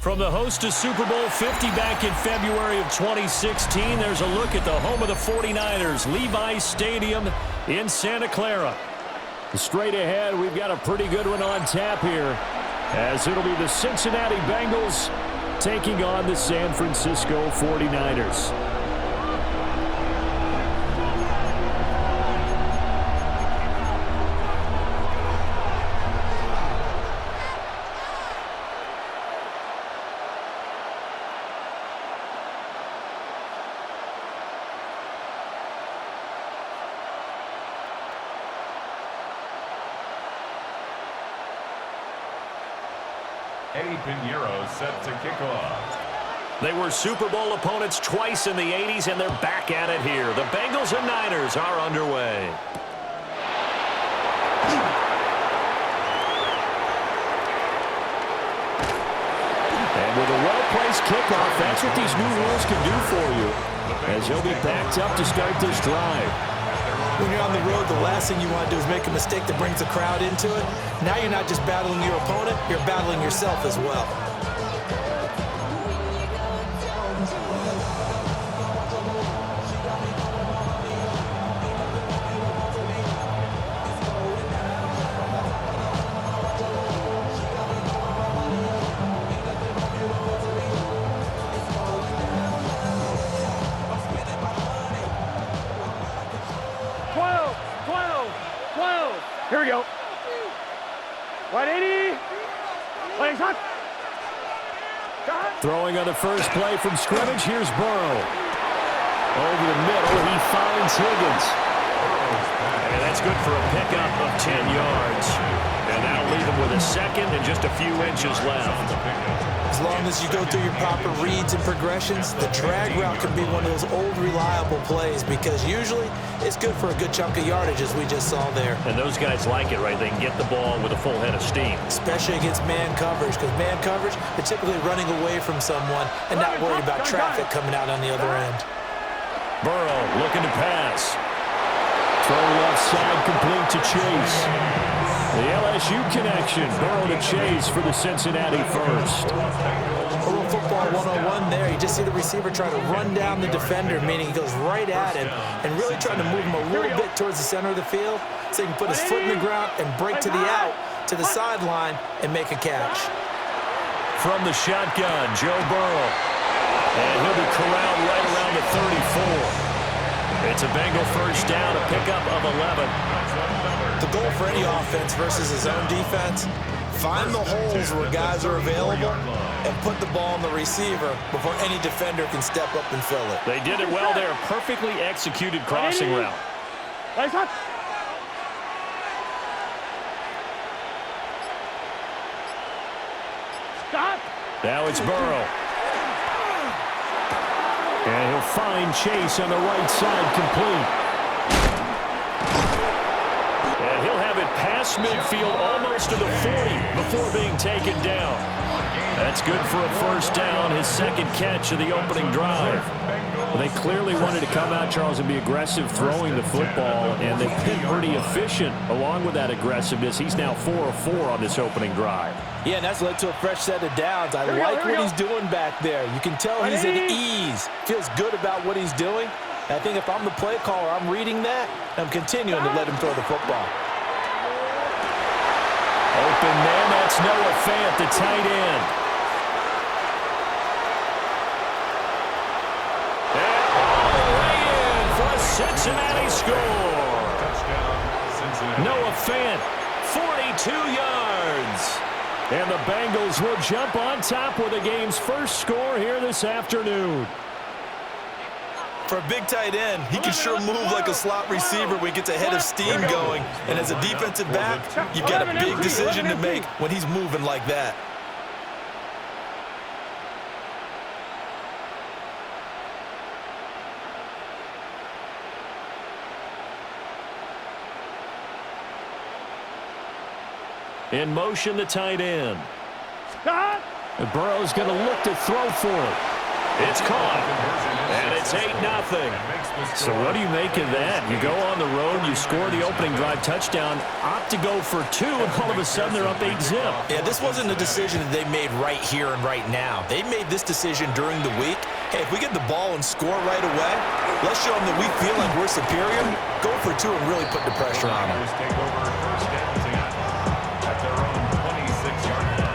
From the host to Super Bowl 50 back in February of 2016, there's a look at the home of the 49ers, Levi's Stadium in Santa Clara. Straight ahead, we've got a pretty good one on tap here, as it'll be the Cincinnati Bengals taking on the San Francisco 49ers. Eddie Pinheiro set to kick off. They were Super Bowl opponents twice in the 80s, and they're back at it here. The Bengals and Niners are underway. And with a well-placed kickoff, that's what these new rules can do for you, as he'll be backed up to start this drive. When you're on the road, the last thing you want to do is make a mistake that brings the crowd into it. Now you're not just battling your opponent, you're battling yourself as well. Here we go. 180. Legs hot. Throwing on the first play from scrimmage, here's Burrow. Over the middle, he finds Higgins. And that's good for a pickup of 10 yards. And that'll leave him with a second and just a few inches left. As long as you go through your proper reads and progressions, the drag route can be one of those old reliable plays because usually it's good for a good chunk of yardage as we just saw there. And those guys like it, right? They can get the ball with a full head of steam. Especially against man coverage, because man coverage, they're typically running away from someone and not worried about traffic coming out on the other end. Burrow looking to pass. Throw left side complete to Chase. The LSU connection, Burrow to Chase for the Cincinnati first. A little football 101 there. You just see the receiver try to run down the defender, meaning he goes right at him and really trying to move him a little bit towards the center of the field so he can put his foot in the ground and break to the out, to the sideline, and make a catch. From the shotgun, Joe Burrow. And he'll be corralled right around the 34. It's a Bengal first down, a pickup of 11. The goal for any offense versus his own defense, find the holes where guys are available and put the ball on the receiver before any defender can step up and fill it. They did it well there. Perfectly executed crossing route. Now it's Burrow. And he'll find Chase on the right side complete. And he'll have it past midfield almost to the 40 before being taken down. That's good for a first down, his second catch of the opening drive. Well, they clearly wanted to come out, Charles, and be aggressive throwing the football, and they've been pretty efficient along with that aggressiveness. He's now 4 of 4 on this opening drive. Yeah, and that's led to a fresh set of downs. I like what he's doing back there. You can tell he's at ease, feels good about what he's doing. I think if I'm the play caller, I'm reading that, I'm continuing to let him throw the football. Open man, that's Noah Fant, the tight end. And all the way in for a Cincinnati score. Touchdown, Cincinnati. Noah Fant, 42 yards. And the Bengals will jump on top with the game's first score here this afternoon. For a big tight end, he can sure move like a slot receiver when he gets a head of steam going. And as a defensive back, you've got a big decision to make when he's moving like that. In motion, the tight end. And Burrow's going to look to throw for it. It's caught, and it's 8-0. So what do you make of that? You go on the road, you score the opening drive touchdown, opt to go for 2, and all of a sudden they're up 8-0. Yeah, this wasn't a decision that they made right here and right now. They made this decision during the week. Hey, if we get the ball and score right away, let's show them that we feel like we're superior. Go for 2 and really put the pressure on them. Take over first and 10 at their own 26-yard line.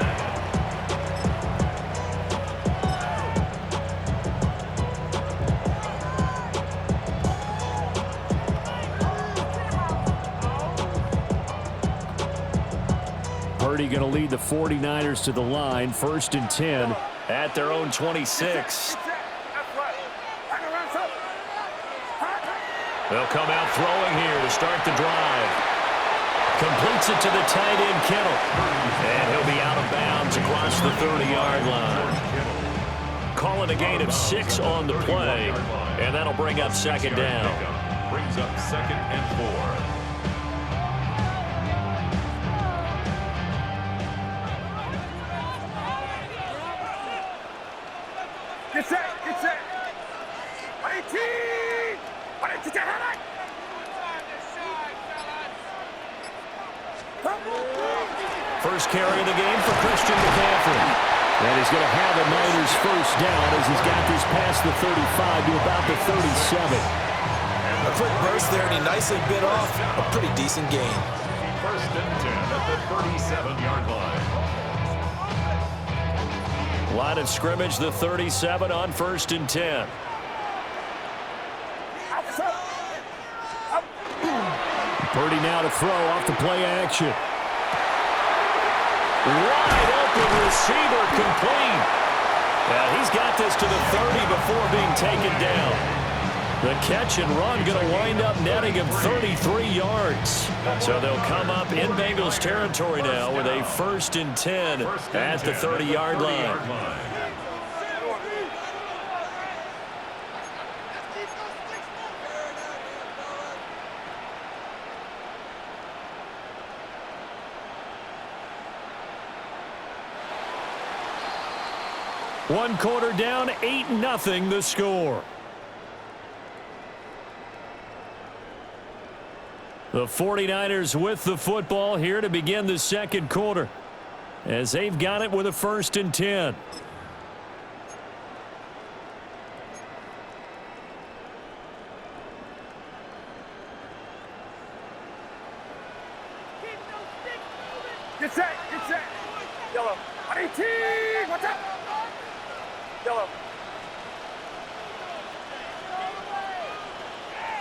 Purdy going to lead the 49ers to the line, 1st and 10 at their own 26. They'll come out throwing here to start the drive. Completes it to the tight end, Kittle. And he'll be out of bounds across the 30-yard line. Calling a gain of 6 on the play, and that'll bring up 2nd down. Brings up 2nd and 4. Get set, get set. 18! First carry of the game for Christian McCaffrey. And he's going to have a Niners first down as he's got this past the 35 to about the 37. A quick burst there, and he nicely bit off a pretty decent gain. 1st and 10 at the 37-yard line. Line of scrimmage, the 37 on 1st and 10. Purdy now to throw off the play action. Wide open receiver complete. Yeah, he's got this to the 30 before being taken down. The catch and run going to wind up netting him 33 yards. So they'll come up in Bengals territory now with a 1st and 10 at the 30-yard line. One quarter down, 8-0 the score. The 49ers with the football here to begin the 2nd quarter as they've got it with a 1st and 10. Get set, get set. Yellow. 18! What's up? Yellow.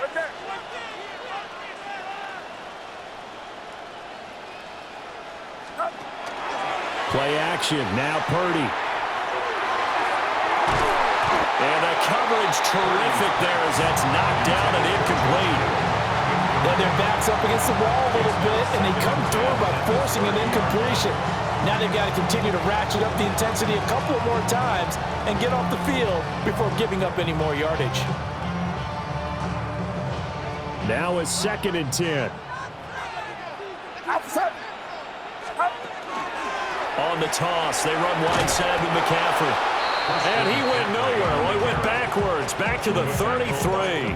Right there. Play action, now Purdy. And the coverage terrific there as that's knocked down and incomplete. And their back's up against the wall a little bit, and they come through by forcing an incompletion. Now they've got to continue to ratchet up the intensity a couple more times and get off the field before giving up any more yardage. Now it's 2nd and 10. On the toss, they run wide side with McCaffrey. And he went nowhere. Well, he went backwards, back to the 33.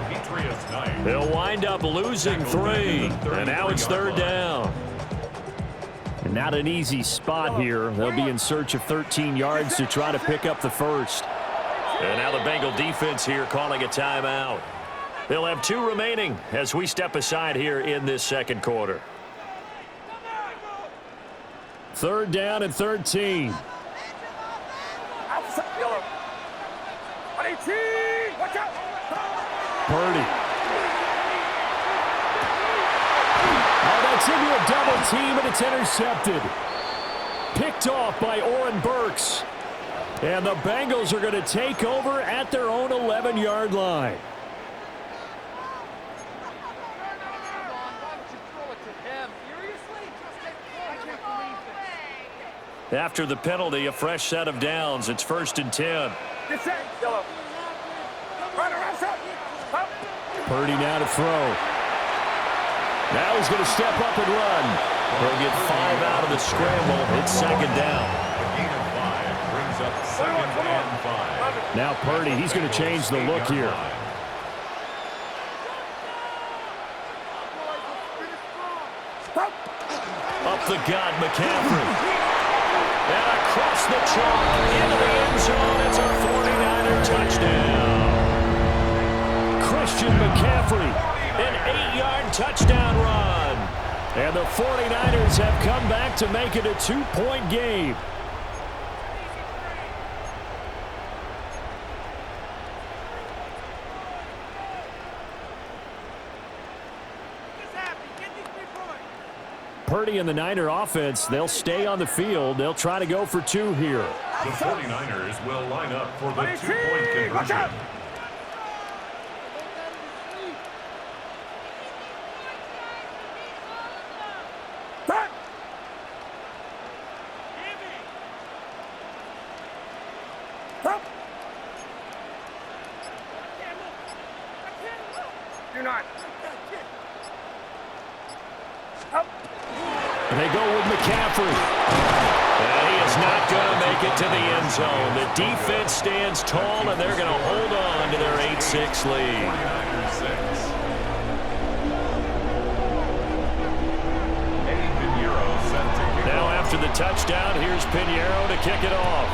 They'll wind up losing 3. And now it's 3rd down. And not an easy spot here. They'll be in search of 13 yards to try to pick up the 1st. And now the Bengal defense here calling a timeout. They'll have 2 remaining as we step aside here in this 2nd quarter. 3rd down and 13. Purdy. Oh, that's into a double team, and it's intercepted. Picked off by Oren Burks. And the Bengals are going to take over at their own 11-yard line. After the penalty, a fresh set of downs. It's 1st and 10. Purdy now to throw. Now he's going to step up and run. He'll get 5 out of the scramble. It's 2nd down. A gain of 5 brings up 2nd and 5. Now Purdy, he's going to change the look here. Up the gut, McCaffrey. And across the chalk into the end zone. It's a 49er touchdown. Christian McCaffrey, an 8-yard touchdown run. And the 49ers have come back to make it a 2-point game. Purdy and the Niner offense, they'll stay on the field. They'll try to go for 2 here. The 49ers will line up for the 2-point conversion. Do not. They go with McCaffrey. And he is not going to make it to the end zone. The defense stands tall, and they're going to hold on to their 8-6 lead. Now after the touchdown, here's Pinheiro to kick it off.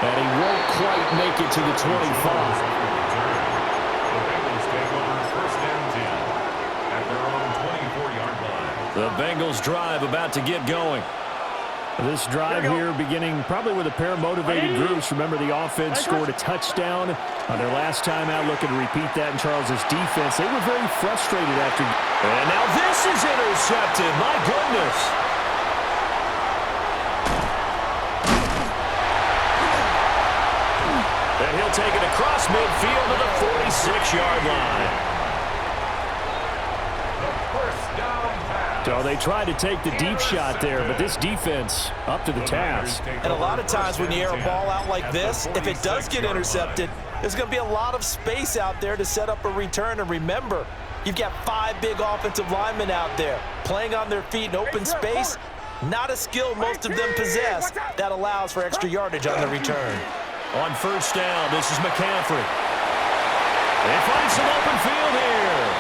And he won't quite make it to the 25. The Bengals drive about to get going. This drive here beginning probably with a pair of motivated groups. Remember, the offense scored a touchdown on their last time out, looking to repeat that in Charles's defense. They were very frustrated after. And now this is intercepted. My goodness. And he'll take it across midfield to the 46-yard line. So they tried to take the deep shot there, but this defense up to the task. And a lot of times when you air a ball out like this, if it does get intercepted, there's going to be a lot of space out there to set up a return. And remember, you've got 5 big offensive linemen out there playing on their feet in open space. Not a skill most of them possess that allows for extra yardage on the return. On first down, this is McCaffrey. They find some open field here.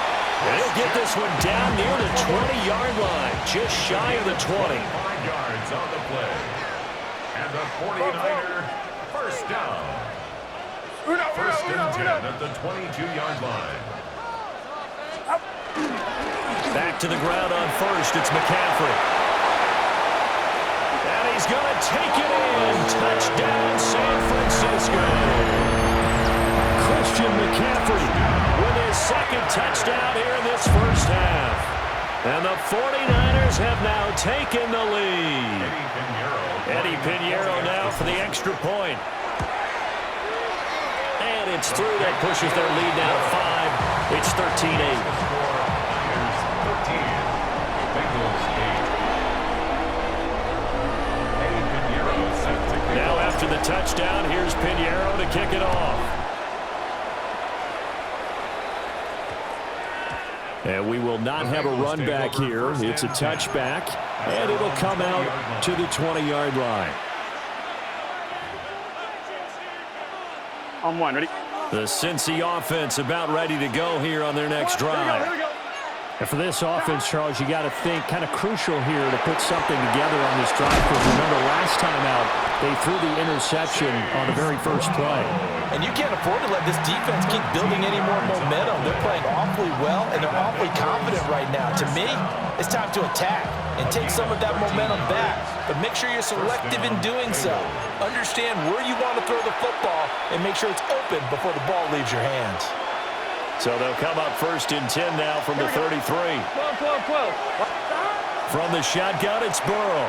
And he'll get this one down near the 20-yard line, just shy of the 20. 5 yards on the play. And the 49er first down. First and 10 at the 22-yard line. Back to the ground on first, it's McCaffrey. And he's going to take it in. Touchdown, San Francisco. Christian McCaffrey with his second touchdown here in this first half. And the 49ers have now taken the lead. Eddie Pinheiro now for the extra point. And it's through. That pushes their lead now to 5. It's 13-8. Now after the touchdown, here's Pinheiro to kick it off. And we will not have a run back here. It's a touchback, and it'll come out to the 20-yard line. On 1, ready? The Cincy offense about ready to go here on their next drive. And for this offense, Charles, you got to think kind of crucial here to put something together on this drive. Because remember, last time out, they threw the interception on the very first play. And you can't afford to let this defense keep building any more momentum. They're playing awfully well, and they're awfully confident right now. To me, it's time to attack and take some of that momentum back. But make sure you're selective in doing so. Understand where you want to throw the football and make sure it's open before the ball leaves your hands. So they'll come up first and 10 now from the 33. 12. From the shotgun, it's Burrow.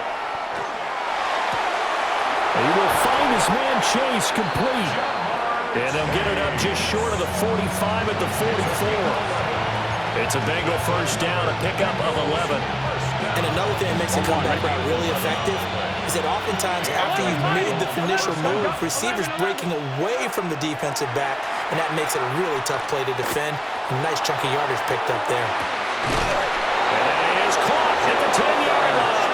He will find his man Chase complete. And they'll get it up just short of the 45 at the 44. It's a Bengal first down, a pickup of 11. And another thing that makes the comeback route really effective is that oftentimes after you've made the initial move, receivers breaking away from the defensive back, and that makes it a really tough play to defend. A nice chunk of yardage picked up there. And it is caught at the 10-yard line.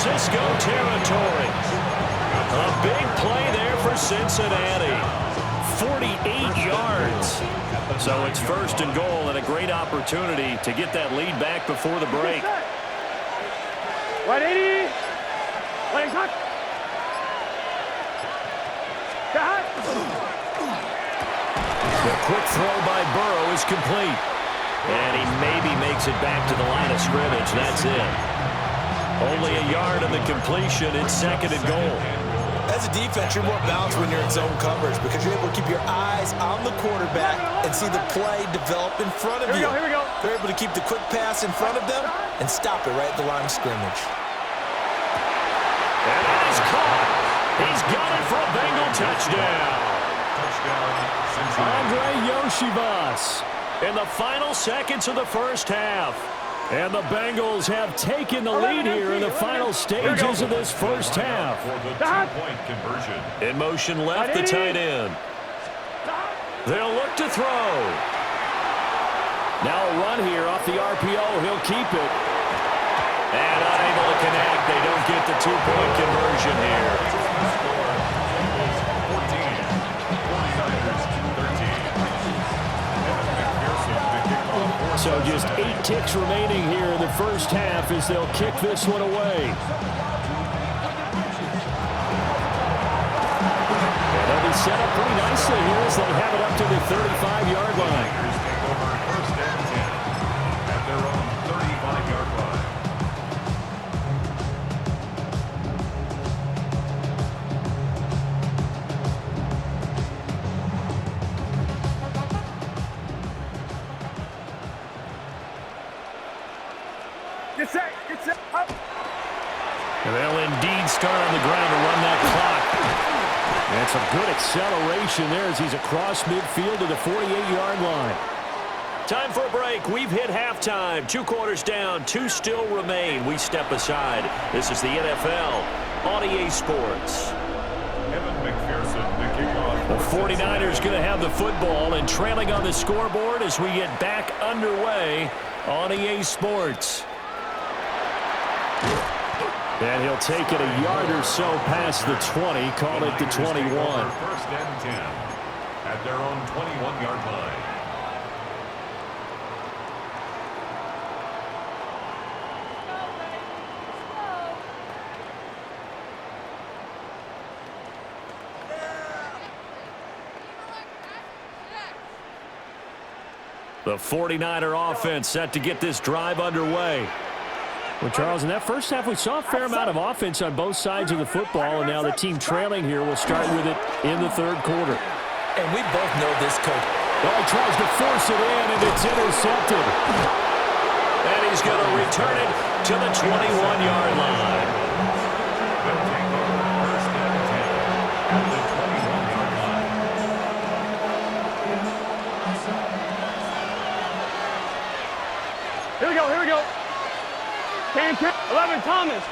Francisco territory. A big play there for Cincinnati. 48 yards. So it's first and goal and a great opportunity to get that lead back before the break. 180. Playing cut. The quick throw by Burrow is complete. And he maybe makes it back to the line of scrimmage. That's it. Only a yard on the completion. It's second and goal. As a defense, you're more balanced when you're in zone coverage because you're able to keep your eyes on the quarterback and see the play develop in front of you. Here we go. They're able to keep the quick pass in front of them and stop it right at the line of scrimmage. And it is caught. He's got it for a Bengal touchdown. Andre Yoshivas in the final seconds of the first half. And the Bengals have taken the lead here in the final stages of this first half. In motion left, the tight end. They'll look to throw. Now a run here off the RPO. He'll keep it. And unable to connect. They don't get the two-point conversion here. So just 8 ticks remaining here in the first half as they'll kick this one away. And they'll be set up pretty nicely here as they have it up to the 35-yard line. First and 10 at their own 35-yard line. Get set. Up. And they'll indeed start on the ground to run that clock. And some good acceleration there as he's across midfield to the 48-yard line. Time for a break. We've hit halftime. 2 quarters down. 2 still remain. We step aside. This is the NFL on EA Sports. The 49ers going to have the football and trailing on the scoreboard as we get back underway on EA Sports. And he'll take it a yard or so past the 20, call it the 21. First and 10 at their own 21-yard line. The 49er offense set to get this drive underway. Well, Charles, in that first half, we saw a fair amount of offense on both sides of the football, and now the team trailing here will start with it in the third quarter. And we both know this, coach. Well, he tries to force it in, and it's intercepted. And he's going to return it to the 21-yard line. Here we go. 10, 11, Thomas.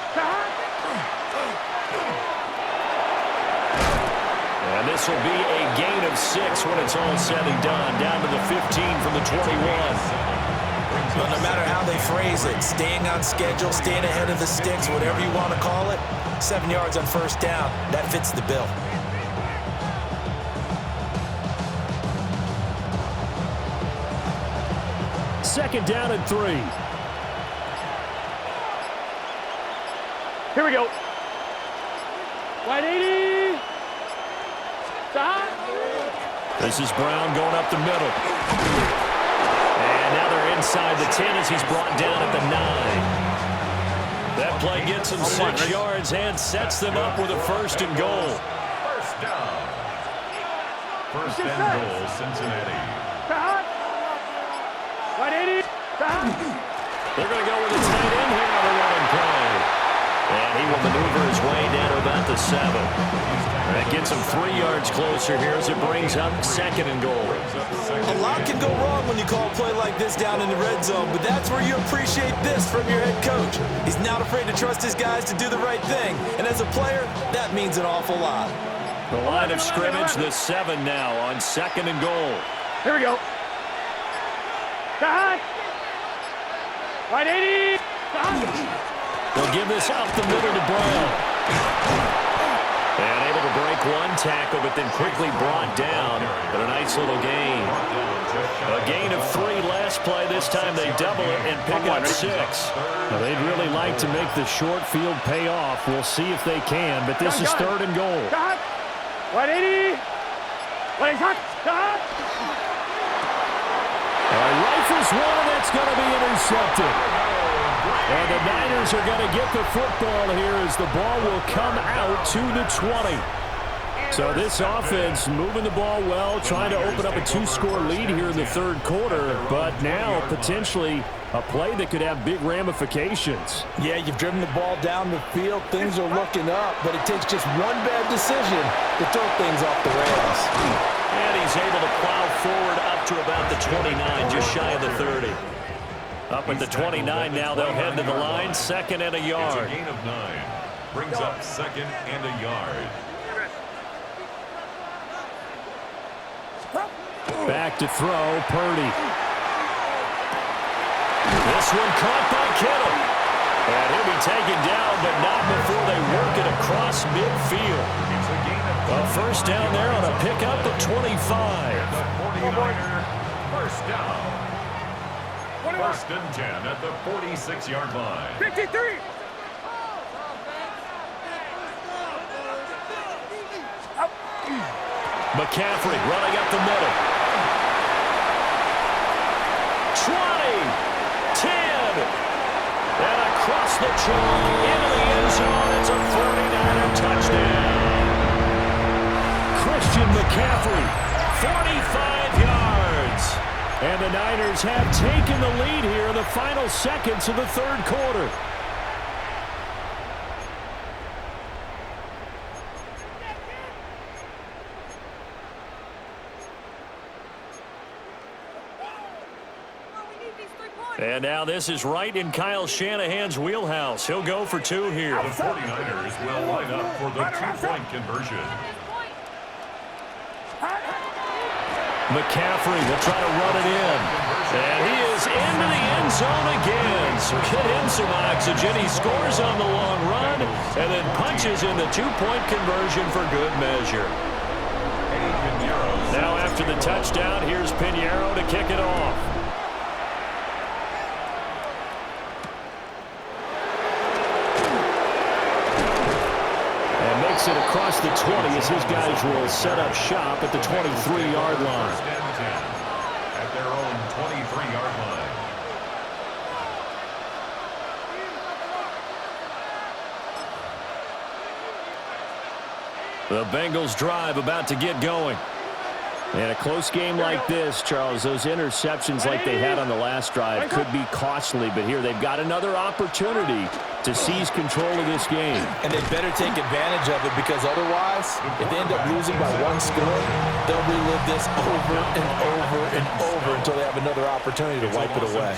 And this will be a gain of 6 when it's all said and done, down to the 15 from the 21. Well, no matter how they phrase it, staying on schedule, staying ahead of the sticks, whatever you want to call it, 7 yards on first down, that fits the bill. Second down and 3. Here we go. 180. Stop. This is Brown going up the middle. And now they're inside the 10 as he's brought down at the 9. That play gets him 6 yards and sets them up with a first and goal. First down. First and goal, Cincinnati. Stop. 180. Stop. They're going to go with a tight end here on the running play. And he will maneuver his way down to about the 7. That gets him 3 yards closer here as it brings up second and goal. A lot can go wrong when you call a play like this down in the red zone, but that's where you appreciate this from your head coach. He's not afraid to trust his guys to do the right thing, and as a player, that means an awful lot. The line of scrimmage, the 7 now on second and goal. Here we go. Stop. 180. Stop. They'll give this up the middle to Brown. And able to break one tackle, but then quickly brought down. But a nice little gain. A gain of 3 last play. This time they double it and pick up 6. Now, they'd really like to make the short field pay off. We'll see if they can, but this is 3rd and goal. 180. 180. Rifles one, and that's going to be intercepted. And the Niners are going to get the football here as the ball will come out to the 20. So this offense moving the ball well, trying to open up a 2-score lead here in the 3rd quarter, but now potentially a play that could have big ramifications. Yeah, you've driven the ball down the field. Things are looking up, but it takes just one bad decision to throw things off the rails. And he's able to plow forward up to about the 29, just shy of the 30. Up at the 29 now, they'll head to the line, 2nd and a yard. It's a gain of 9. Brings up 2nd and a yard. Back to throw, Purdy. This one caught by Kittle. And he'll be taken down, but not before they work it across midfield. It's a gain of A first down there on a pickup of 25. the 49er. First down. 1st and 10 at the 46-yard line. 53. McCaffrey running up the middle. 20, 10, and across the chalk into the end zone. It's a 49er touchdown. Christian McCaffrey, 45 yards. and the Niners have taken the lead here in the final seconds of the 3rd quarter. And now this is right in Kyle Shanahan's wheelhouse. He'll go for 2 here. The 49ers will line up for the 2-point conversion. McCaffrey will try to run it in. And he is into the end zone again. So get him some oxygen. He scores on the long run and then punches in the 2-point conversion for good measure. Now after the touchdown, here's Pinheiro to kick it off. Makes it across the 20 as his guys will set up shop at the 23-yard line. First and 10 at their own 23-yard line. The Bengals drive about to get going. In a close game like this, Charles, those interceptions like they had on the last drive could be costly, but here they've got another opportunity to seize control of this game. And they better take advantage of it, because otherwise, if they end up losing by 1 score, they'll relive this over and over and over until they have another opportunity to wipe it away.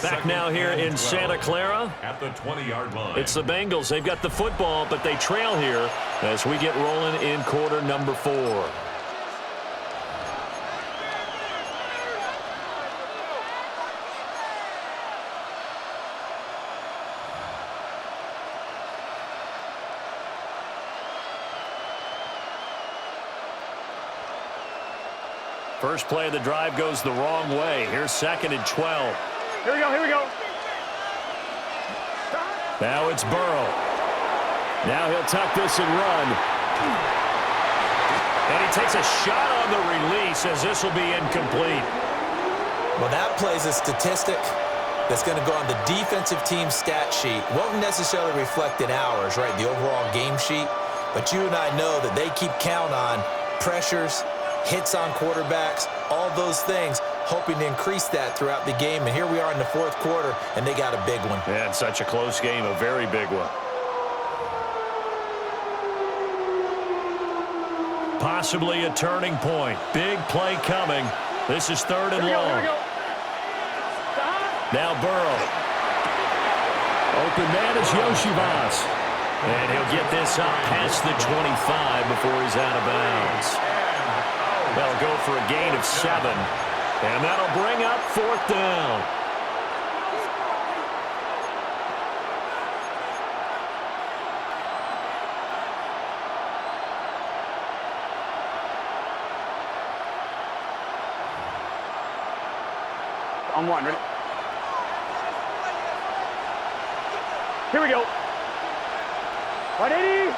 Back now here in Santa Clara. At the 20-yard line. It's the Bengals. They've got the football, but they trail here as we get rolling in quarter number 4. First play of the drive goes the wrong way. Here's 2nd and 12. Here we go, here we go. Now it's Burrow. Now he'll tuck this and run. And he takes a shot on the release as this will be incomplete. Well, that plays a statistic that's going to go on the defensive team stat sheet. Won't necessarily reflect in ours, right, the overall game sheet. But you and I know that they keep count on pressures, hits on quarterbacks, all those things, hoping to increase that throughout the game. And here we are in the 4th quarter, and they got a big one. And such a close game, a very big one. Possibly a turning point. Big play coming. This is 3rd and long. Now Burrow. Open man is Yoshivas. And he'll get this up past the 25 before he's out of bounds. They'll go for a gain of 7. And that'll bring up 4th down. On one, ready? Here we go. 180.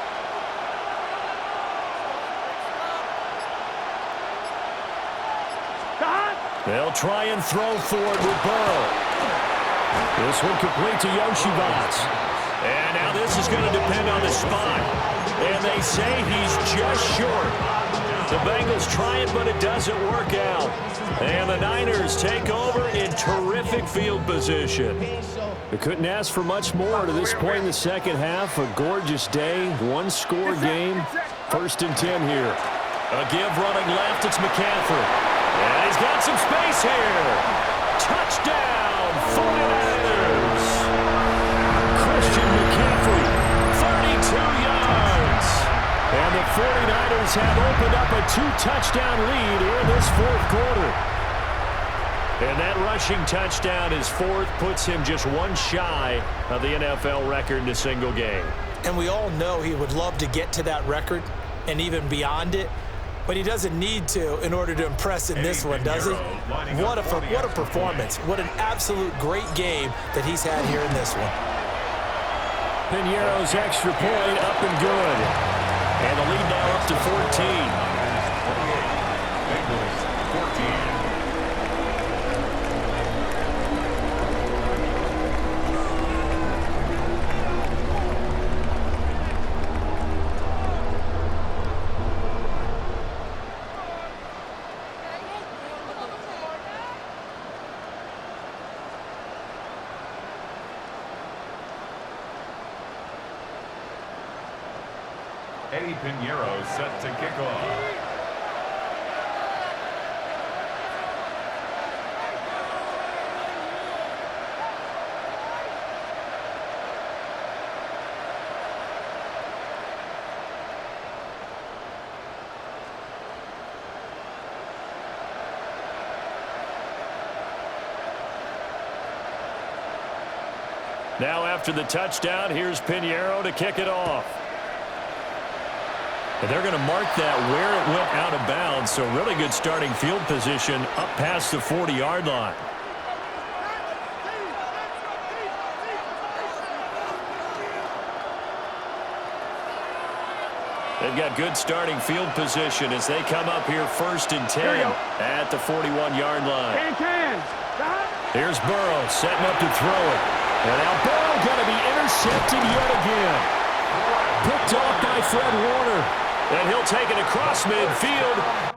They'll try and throw forward with Burrow. This one complete to Yoshivas. And now this is going to depend on the spot. And they say he's just short. The Bengals try it, but it doesn't work out. And the Niners take over in terrific field position. They couldn't ask for much more to this point in the second half. A gorgeous day, one-score game. 1st and 10 here. A give running left, it's McCaffrey. And he's got some space here. Touchdown, 49ers. Christian McCaffrey, 32 yards. And the 49ers have opened up a 2-touchdown lead here in this 4th quarter. And that rushing touchdown, his 4th, puts him just one shy of the NFL record in a single game. And we all know he would love to get to that record and even beyond it. But he doesn't need to in order to impress in this one, does he? What a performance. What an absolute great game that he's had here in this one. Piñeiro's extra point up and good. And the lead now up to 14. Bengals 14. Eddie Piñeiro set to kick off. Now after the touchdown, here's Piñeiro to kick it off. And they're going to mark that where it went out of bounds, so really good starting field position up past the 40-yard line. They've got good starting field position as they come up here 1st and 10 at the 41-yard line. 10. Here's Burrow setting up to throw it. And now Burrow going to be intercepted yet again. Picked off by Fred Warner. And he'll take it across midfield